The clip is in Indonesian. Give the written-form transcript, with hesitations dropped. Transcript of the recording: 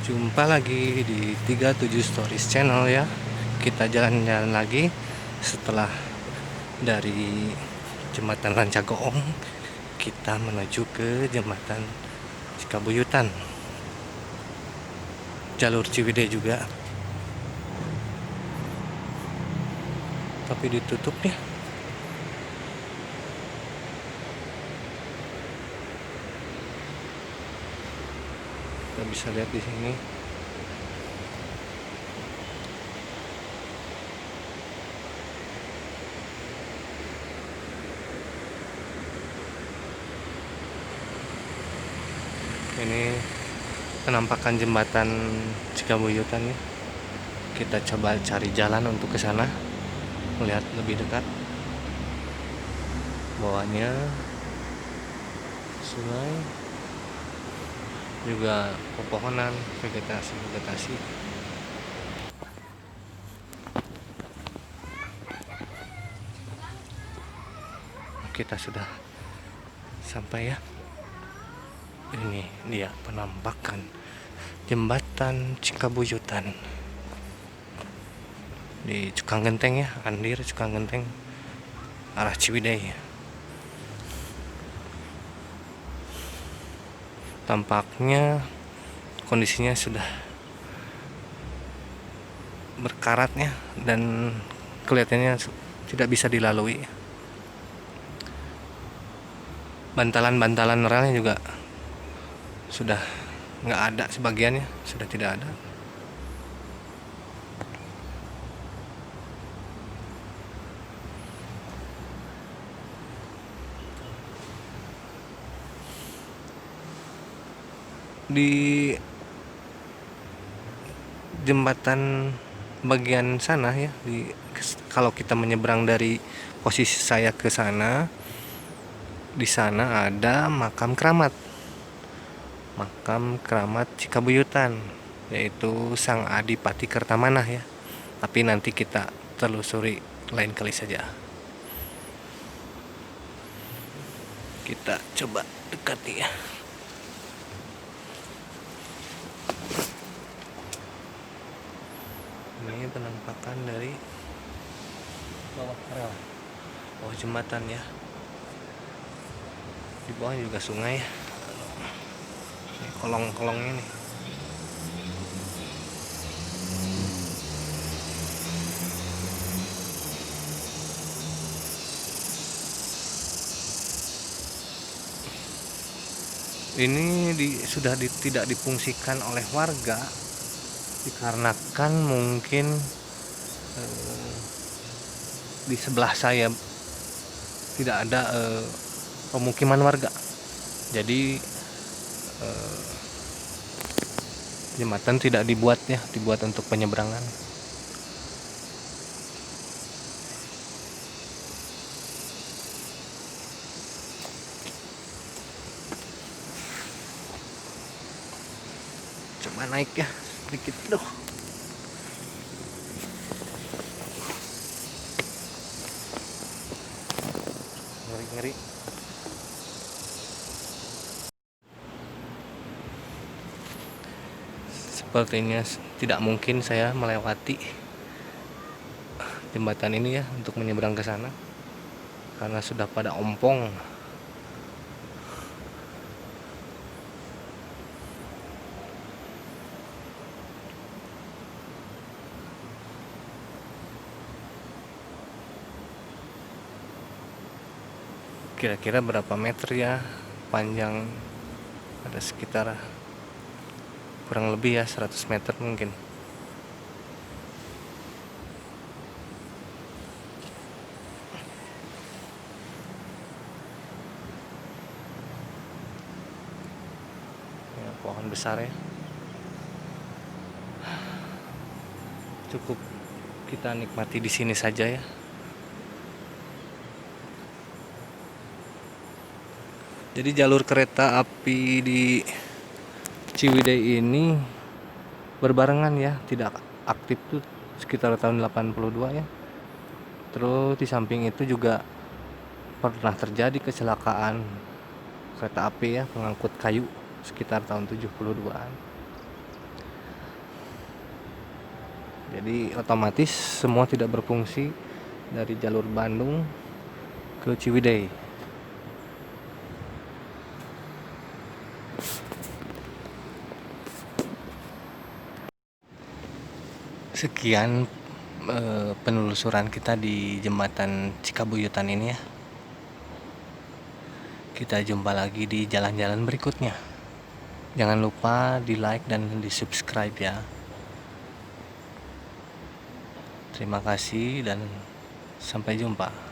Jumpa lagi di 37 Stories Channel ya. Kita jalan-jalan lagi setelah dari Jembatan Rancagoong. Kita menuju ke Jembatan Cikabuyutan. Jalur Ciwidey juga. Tapi ditutup ya. Kita bisa lihat di sini. Ini penampakan jembatan Cikabuyutan ya. Kita coba cari jalan untuk ke sana, melihat lebih dekat. Bawahnya sungai, juga pepohonan, vegetasi. Kita sudah sampai ya. Ini dia penampakan Jembatan Cikabuyutan di Cukang Genteng ya, Andir Cukang Genteng arah Ciwidey. Tampaknya kondisinya sudah berkaratnya dan kelihatannya tidak bisa dilalui. Bantalan-bantalan relnya juga sudah nggak ada, sebagiannya sudah tidak ada. Di jembatan bagian sana ya, kalau kita menyeberang dari posisi saya ke sana, di sana ada makam keramat Cikabuyutan, yaitu Sang Adipati Kertamanah ya. Tapi nanti kita telusuri lain kali saja. Kita coba dekati ya. Ini penampakan dari bawah jembatan ya. Di bawah juga sungai ya. Ini kolong-kolongnya nih. Ini tidak difungsikan oleh warga dikarenakan mungkin di sebelah saya tidak ada pemukiman warga. Jadi jembatan tidak dibuat untuk penyeberangan. Coba naik ya sedikit. Ngeri. Sepertinya tidak mungkin saya melewati jembatan ini ya untuk menyeberang ke sana karena sudah pada ompong. Kira-kira berapa meter ya panjang? Ada sekitar kurang lebih ya 100 meter mungkin. Ya, pohon besar ya. Cukup kita nikmati di sini saja ya. Jadi jalur kereta api di Ciwidey ini berbarengan ya, tidak aktif tuh sekitar tahun 82 ya. Terus di samping itu juga pernah terjadi kecelakaan kereta api ya, pengangkut kayu sekitar tahun 72-an. Jadi otomatis semua tidak berfungsi dari jalur Bandung ke Ciwidey. Sekian penelusuran kita di jembatan Cikabuyutan ini ya. Kita jumpa lagi di jalan-jalan berikutnya. Jangan lupa di like dan di subscribe ya. Terima kasih dan sampai jumpa.